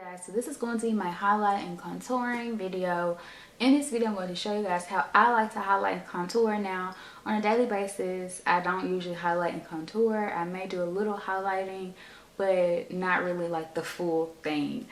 Guys, so this is going to be my highlight and contouring video. In this video I'm going to show you guys how I like to highlight and contour. Now on a daily basis I don't usually highlight and contour. I may do a little highlighting but not really like the full thing.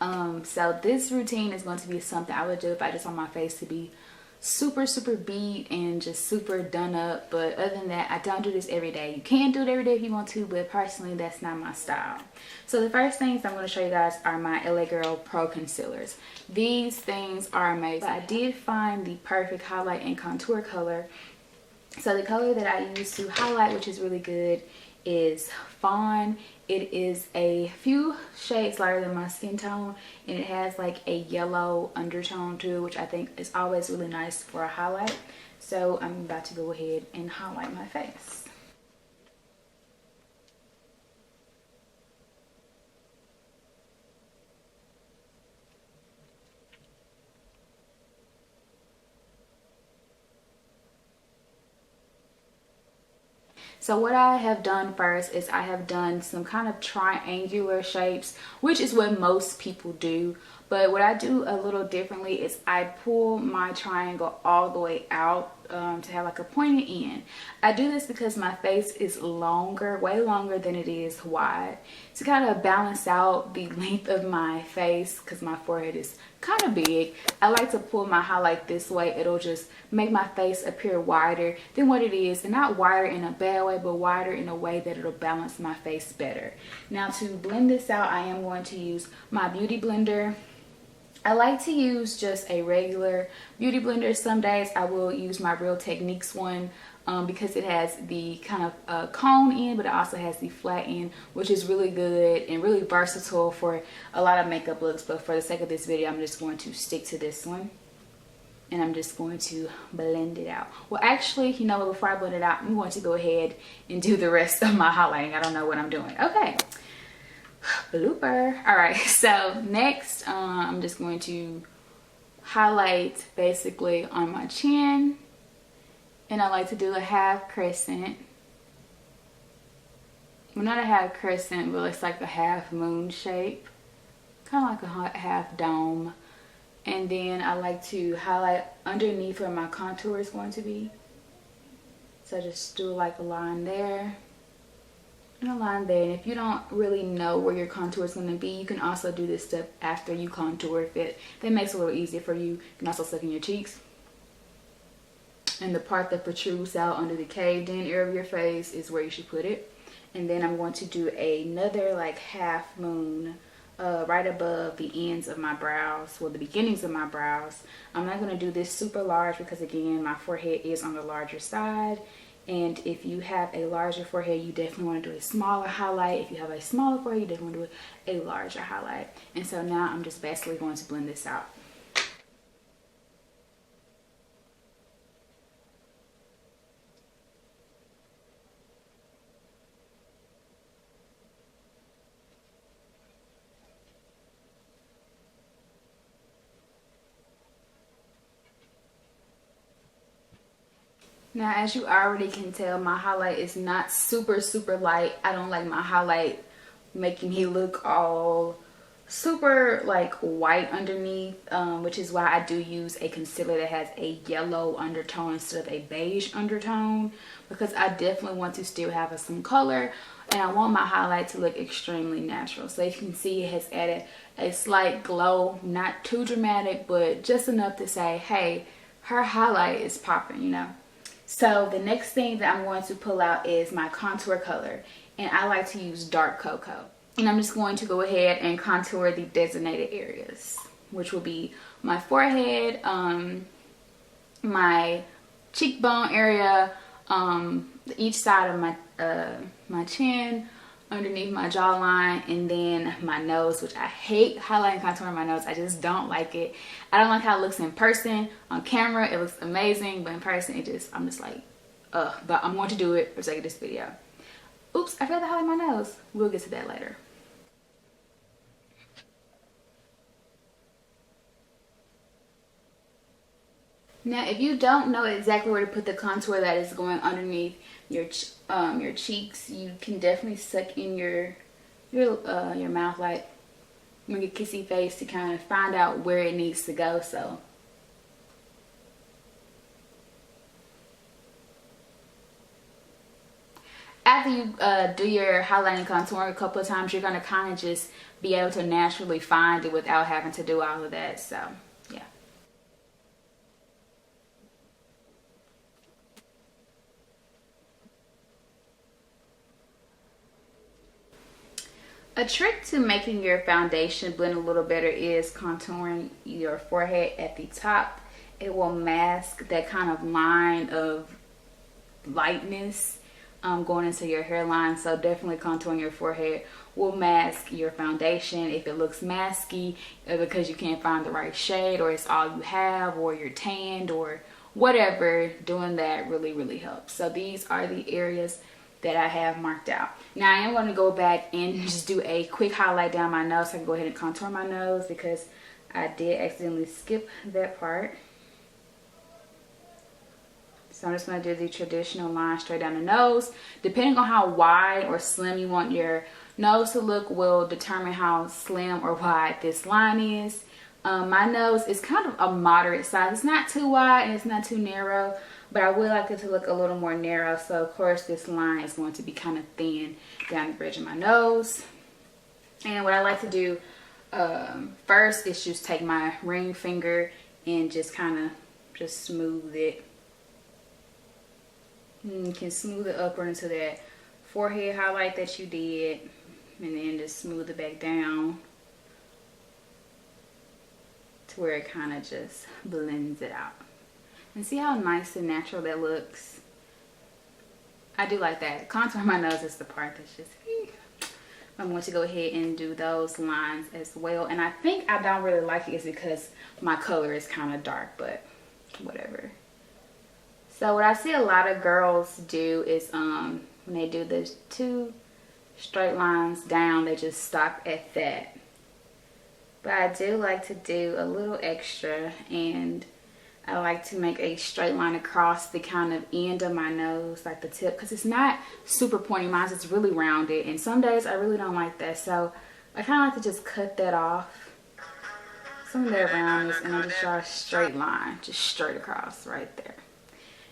So this routine is going to be something I would do if I just want my face to be super beat and just super done up. But other than that, I don't do this every day. You can do it every day if you want to, but personally that's not my style. So the first things I'm going to show you guys are my LA Girl Pro Concealers. These things are amazing. But I did find the perfect highlight and contour color. So the color that I use to highlight, which is really good, is Fawn. It is a few shades lighter than my skin tone, and it has like a yellow undertone to it, which I think is always really nice for a highlight. So I'm about to go ahead and highlight my face. So what I have done first is I have done some kind of triangular shapes, which is what most people do. But what I do a little differently is I pull my triangle all the way out to have like a pointed end. I do this because my face is longer, way longer than it is wide, to kind of balance out the length of my face because my forehead is kind of big. I like to pull my highlight this way. It'll just make my face appear wider than what it is, and not wider in a bad way, but wider in a way that it'll balance my face better. Now to blend this out, I am going to use my beauty blender. I like to use just a regular beauty blender. Some days I will use my Real Techniques one because it has the kind of cone end, but it also has the flat end, which is really good and really versatile for a lot of makeup looks. But for the sake of this video, I'm just going to stick to this one, and I'm just going to blend it out. Well, actually, you know what, before I blend it out, I'm going to go ahead and do the rest of my highlighting. I don't know what I'm doing. Okay. Blooper. All right, so next I'm just going to highlight basically on my chin, and I like to do a half crescent. Well, not a half crescent, but it's like a half moon shape, kind of like a half dome. And then I like to highlight underneath where my contour is going to be. So I just do like a line there and a line there. And if you don't really know where your contour is going to be, you can also do this step after you contour. If that makes it a little easier for you. You can also suck in your cheeks. And the part that protrudes out under the caved in area of your face is where you should put it. And then I'm going to do another like half moon right above the ends of my brows, well, the beginnings of my brows. I'm not going to do this super large because, again, my forehead is on the larger side. And if you have a larger forehead, you definitely want to do a smaller highlight. If you have a smaller forehead, you definitely want to do a larger highlight. And so now I'm just basically going to blend this out. Now, as you already can tell, my highlight is not super light. I don't like my highlight making me look all super like white underneath, which is why I do use a concealer that has a yellow undertone instead of a beige undertone, because I definitely want to still have some color and I want my highlight to look extremely natural. So as you can see, it has added a slight glow, not too dramatic, but just enough to say, hey, her highlight is popping, you know. So the next thing that I'm going to pull out is my contour color, and I like to use dark cocoa. And I'm just going to go ahead and contour the designated areas, which will be my forehead, my cheekbone area, each side of my chin, underneath my jawline, and then my nose, which I hate highlighting, contouring my nose. I just don't like it. I don't like how it looks in person. On camera it looks amazing, but in person I'm just like, ugh. But I'm going to do it for the sake of this video. Oops, I forgot to highlight my nose. We'll get to that later. Now, if you don't know exactly where to put the contour that is going underneath your cheeks, you can definitely suck in your mouth like make a kissy face to kind of find out where it needs to go. So after you do your highlighting and contouring a couple of times, you're going to kind of just be able to naturally find it without having to do all of that. So yeah. A trick to making your foundation blend a little better is contouring your forehead at the top. It will mask that kind of line of lightness going into your hairline. So definitely contouring your forehead will mask your foundation if it looks masky because you can't find the right shade, or it's all you have, or you're tanned, or whatever. Doing that really helps. So these are the areas that I have marked out. Now I am going to go back and just do a quick highlight down my nose. So I can go ahead and contour my nose because I did accidentally skip that part. So I'm just going to do the traditional line straight down the nose. Depending on how wide or slim you want your nose to look will determine how slim or wide this line is. My nose is kind of a moderate size. It's not too wide and it's not too narrow, but I would like it to look a little more narrow. So of course this line is going to be kind of thin down the bridge of my nose. And what I like to do first is just take my ring finger and just kind of just smooth it. You can smooth it upward into that forehead highlight that you did, and then just smooth it back down to where it kind of just blends it out. And see how nice and natural that looks? I do like that. Contour my nose is the part that's just, I'm going to go ahead and do those lines as well. And I think I don't really like it is because my color is kind of dark, but whatever. So what I see a lot of girls do is when they do the two straight lines down, they just stop at that. But I do like to do a little extra, and I like to make a straight line across the kind of end of my nose, like the tip, because it's not super pointy. Mine is really rounded, and some days I really don't like that. So I kind of like to just cut that off, some of that roundness, and then just draw a straight line, just straight across right there.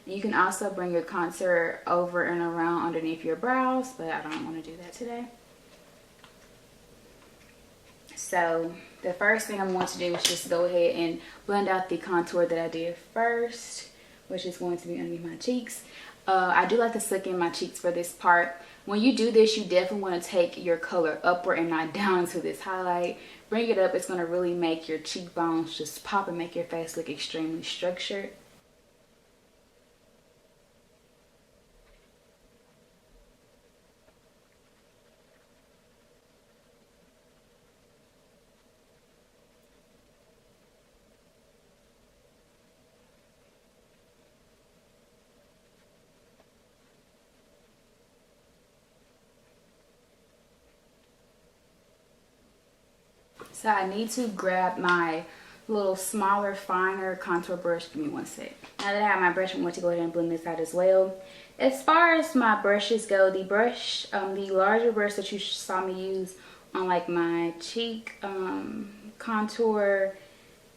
You can also bring your contour over and around underneath your brows, but I don't want to do that today. So the first thing I'm going to do is just go ahead and blend out the contour that I did first, which is going to be underneath my cheeks. I do like to suck in my cheeks for this part. When you do this, you definitely want to take your color upward and not down into this highlight. Bring it up. It's going to really make your cheekbones just pop and make your face look extremely structured. So I need to grab my little smaller, finer contour brush. Give me one sec. Now that I have my brush, I'm going to go ahead and blend this out as well. As far as my brushes go, the brush, the larger brush that you saw me use on like my cheek contour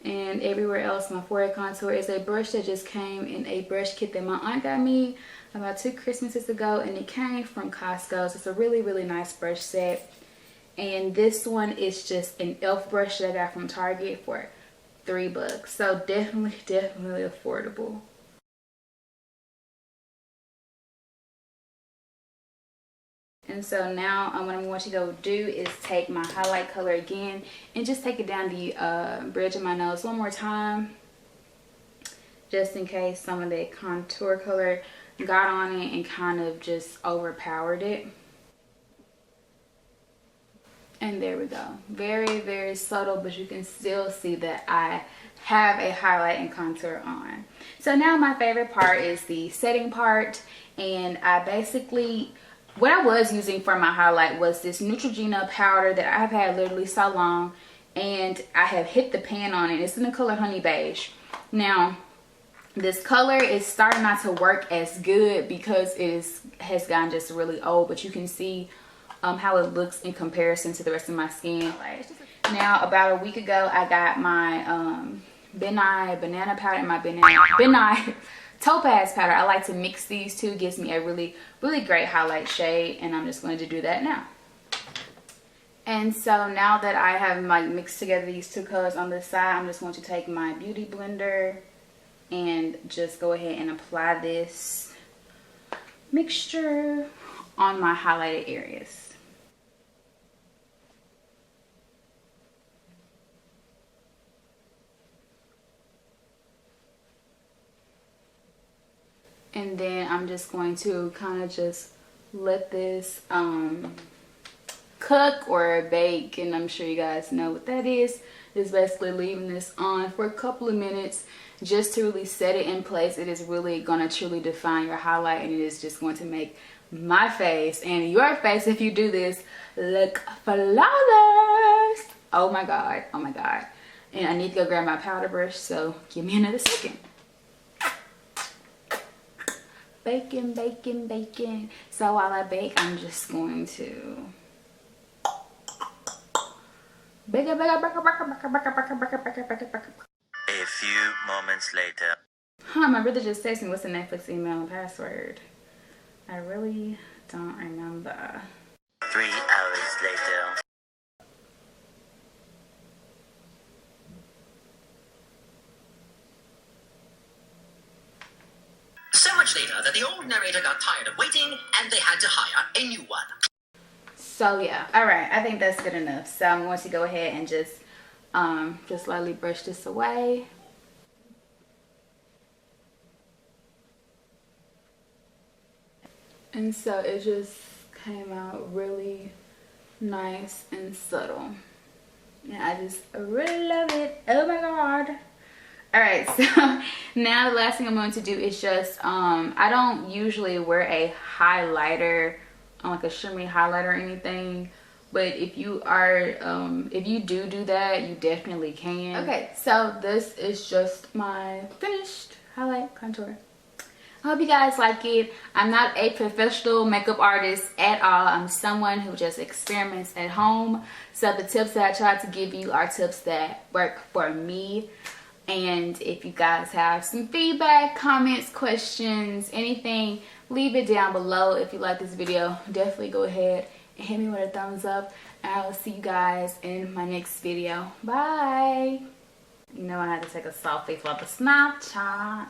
and everywhere else, my forehead contour, is a brush that just came in a brush kit that my aunt got me about 2 Christmases ago, and it came from Costco. So it's a really nice brush set. And this one is just an e.l.f. brush that I got from Target for $3. So definitely affordable. And so now what I'm going to go do is take my highlight color again and just take it down the bridge of my nose one more time, just in case some of that contour color got on it and kind of just overpowered it. And there we go. Very subtle, but you can still see that I have a highlight and contour on. So now my favorite part is the setting part. And I basically, what I was using for my highlight was this Neutrogena powder that I've had literally so long, and I have hit the pan on it. It's in the color Honey Beige. Now this color is starting not to work as good because it has gotten just really old, but you can see how it looks in comparison to the rest of my skin. Now, about a week ago, I got my Benai banana powder and my Benai topaz powder. I like to mix these two. It gives me a really great highlight shade, and I'm just going to do that now. And so now that I have like mixed together these two colors on this side, I'm just going to take my beauty blender and just go ahead and apply this mixture on my highlighted areas. And then I'm just going to kind of just let this cook or bake, and I'm sure you guys know what that is. It's basically leaving this on for a couple of minutes just to really set it in place. It is really going to truly define your highlight, and it is just going to make my face and your face, if you do this, look flawless. Oh my god, oh my god. And I need to go grab my powder brush, so give me another second. Baking, baking, baking. So while I bake, I'm just going to bake it, bake it, bake it, bake it, bake it, bake it, bake it, bake it, bake it, bake it, bake it. A few moments later. My brother just texted me what's the Netflix email and password. I really don't remember. 3 hours later. So much later that the old narrator got tired of waiting and they had to hire a new one. So yeah, all right, I think that's good enough. So I'm going to go ahead and just lightly brush this away. And so it just came out really nice and subtle. And I just really love it. Oh my god. Alright, so now the last thing I'm going to do is just, I don't usually wear a highlighter, like a shimmery highlighter or anything. But if you are, if you do that, you definitely can. Okay, so this is just my finished highlight contour. I hope you guys like it. I'm not a professional makeup artist at all. I'm someone who just experiments at home. So the tips that I try to give you are tips that work for me. And if you guys have some feedback, comments, questions, anything, leave it down below. If you like this video, definitely go ahead and hit me with a thumbs up. And I will see you guys in my next video. Bye. You know I had to take a selfie for the Snapchat.